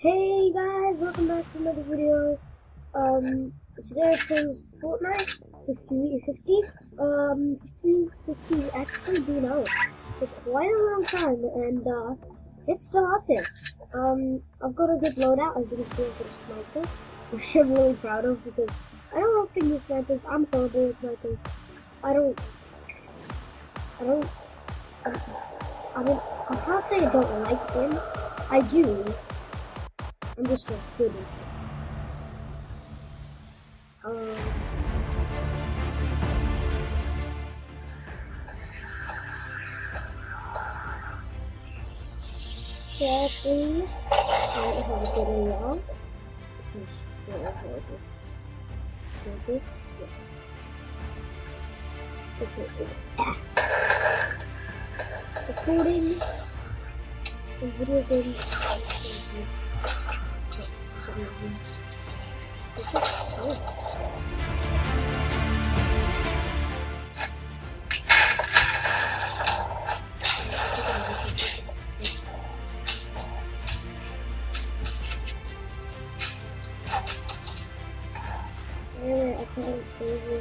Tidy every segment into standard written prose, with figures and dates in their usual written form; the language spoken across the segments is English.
Hey guys, welcome back to another video. Today I playing Fortnite 50-50. 50 has actually been out for quite a long time, and it's still out there. I've got a good loadout, as you can see. I've got a sniper, which I'm really proud of because I don't like picking snipers. I'm horrible with snipers. I mean, I can't say I don't like them. I do. I'm just not good at it. Sadly, I don't have a good AR, which is really horrible. For this, yeah. Okay. Recording in video games. It's just good. I can't save you.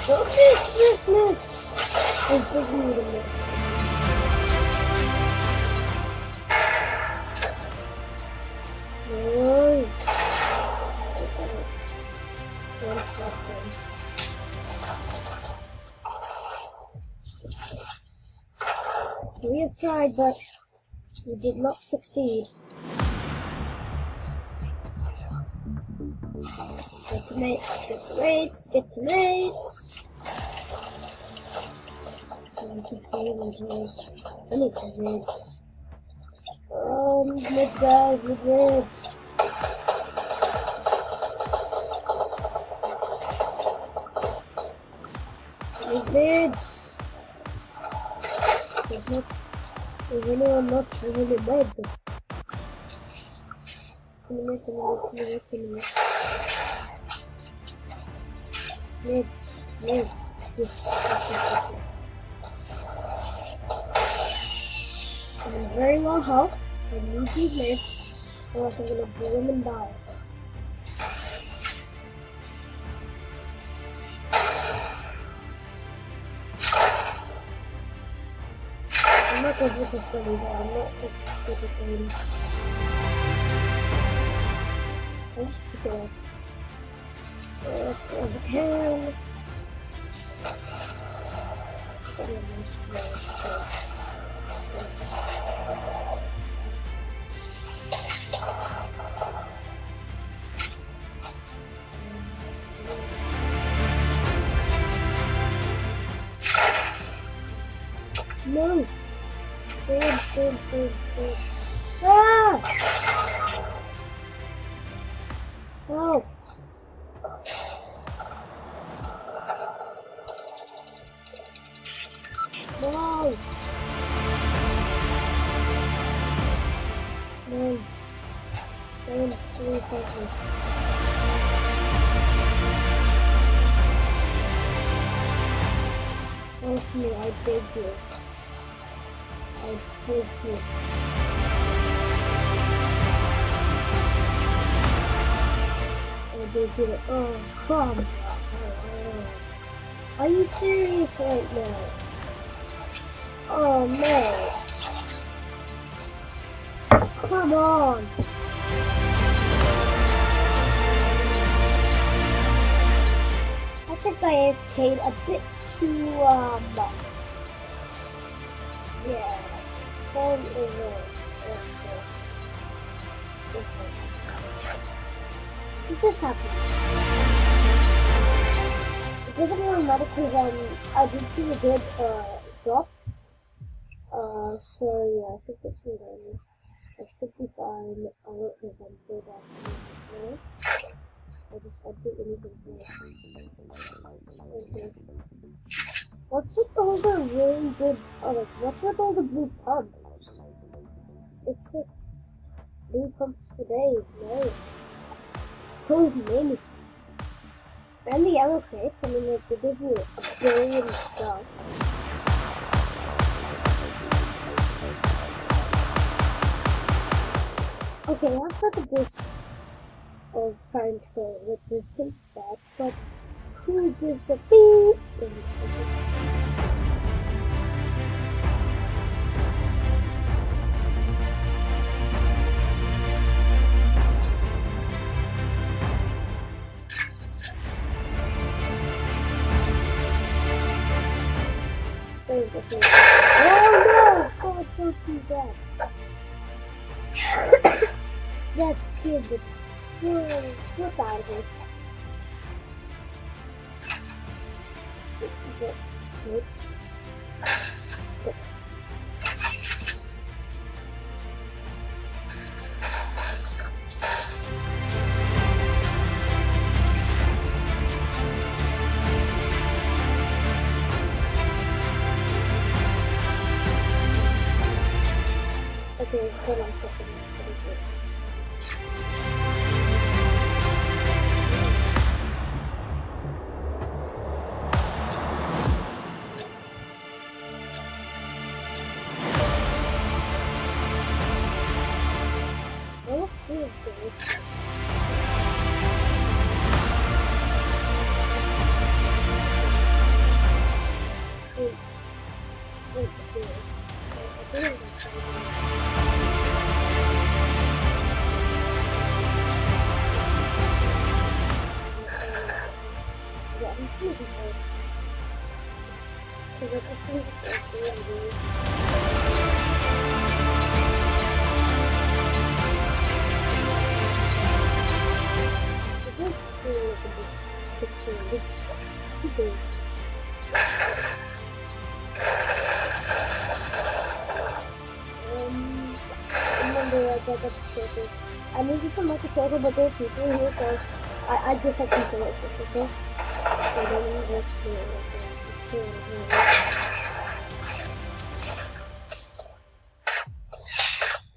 What is miss? Is big need to miss. No. We have tried, but we did not succeed. Get to mates, get to mates, get to mates. I need some mids. Mids guys, mids. Mids. There's anyone not really mid. Mids. This. I'm in very low health. I need these mids, or else I'm gonna blow them and die. I'm not good with this gun either. I'm not good with this gun. I'll just pick it up. As I can. No! Stand. Ah! Help! No! No. Stand, please help me. Help me, I beg you. I beg you. I beg you. Oh, come. Are you serious right now? Oh no. Come on. I think I AFK'd a bit too, yeah, phone over. Did this happen? It doesn't really matter because, I did see a good, drop. So yeah, I think it's fine. I should be fine. I won't have them for that. No? I do anything for it. What's with all the really good, what's with all the blue pumps? It's like, blue pumps for days, no. So many. And the yellow crates, I mean, like, they give you a billion stuff. Okay, I've got this of trying to represent that, but who gives a beep? There's the thing. Oh no! God, don't do that. That scared the flip out of it. Good. Okay, let's go to the second one. I need to make a circle, but there are people here, so I guess I can do like this, okay? So then let's do it.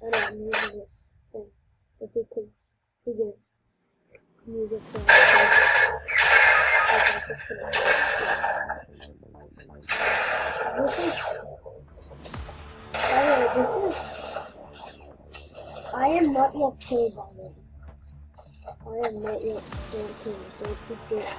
I don't know, I'm using this thing. If we could do this. Music thing. I am not yet killed by them. I am not yet killed. Don't you dare.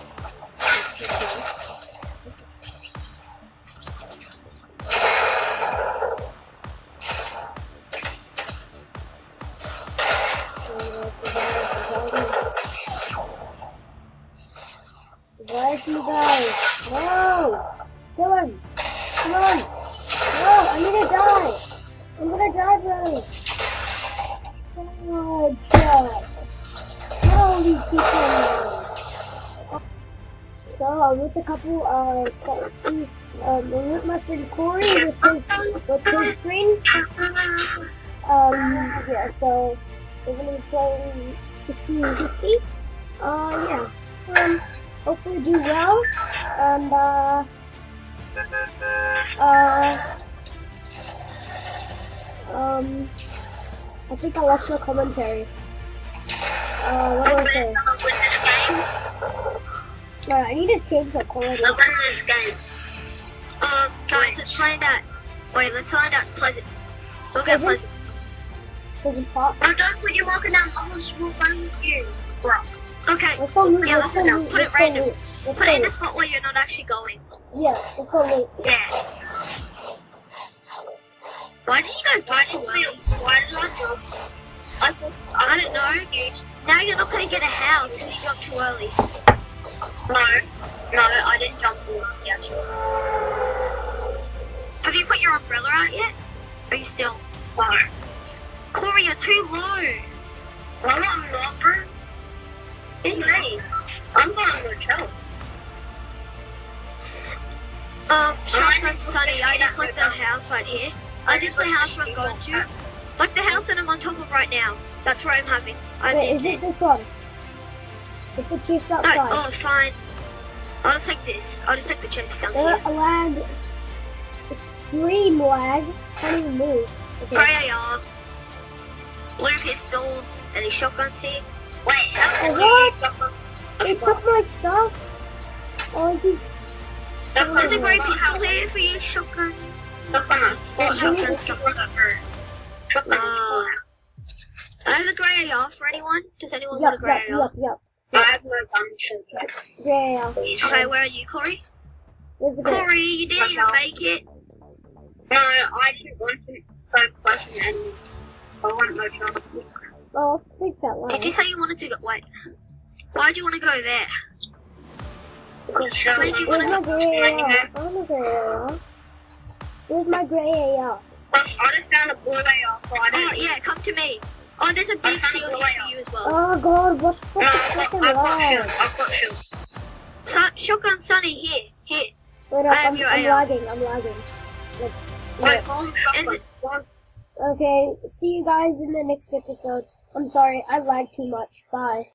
Revive me, guys. No! Kill him! Come on! No! I'm gonna die! I'm gonna die, bro! Oh, God. All these people. So I'm with a couple, I'm with my friend Corey with his friend. Yeah, so we're gonna be playing 50-50. Yeah. Hopefully do well. And, I think I lost my commentary. What do I say? No, I need to change my quality. I'll win this game. Guys, let's find out. Wait, let's find out Pleasant. We'll get Pleasant. Pleasant Park? Oh, don't put your walking down bubbles, we'll find you. Bro. Okay. Let's go loot. Yeah, let's go. Put it random. Put it in the spot where you're not actually going. Yeah, let's go loot. Yeah. Why did you guys buy so early? Why did I drop? I don't know. Now you're not going to get a house because you jumped too early. No, I didn't jump too early actually. Have you put your umbrella out yet? Are you still? No. Corey, you're too low. I'm not, bro. It's me. I'm going to chill. Shotgun Sunny, I just like the house right here. I just the house I'm going to. Like the house that I'm on top of right now. That's where I'm having. Wait, is it this one? Is the chest outside? No, oh, fine. I'll just take this. I'll just take the chest down There, here. a lag. Extreme lag. Can't even move. Okay. Grey AR. Blue pistol. Any shotguns here? Wait, what? They took my stuff. Oh, There's a grey pistol here for you, shotgun. Shotgun stuff. I have a grey AR for anyone. Does anyone want a grey AR? Yep. I have no gun. Grey AR. Okay, where are you, Corey? There's a grey. Corey, you didn't even make it. No, I didn't want to go close to an enemy. I want no trouble. Oh, big fat lag. Did you say you wanted to go? Wait. Why'd you want to go there? Because Where'd you Where's want my to grey AR? I want a grey AR. Where's my grey AR? I just found a blue AR, so I Oh, don't. yeah, come to me. Oh, there's a big shield here for you as well. Oh god, what's the No, fucking I've got lag? shield. I've got shield. Shotgun Sunny, here. Wait I up, have I'm your AR. lagging. Like, Wait, yeah. hold shotgun. Okay, see you guys in the next episode. I'm sorry, I lagged too much. Bye.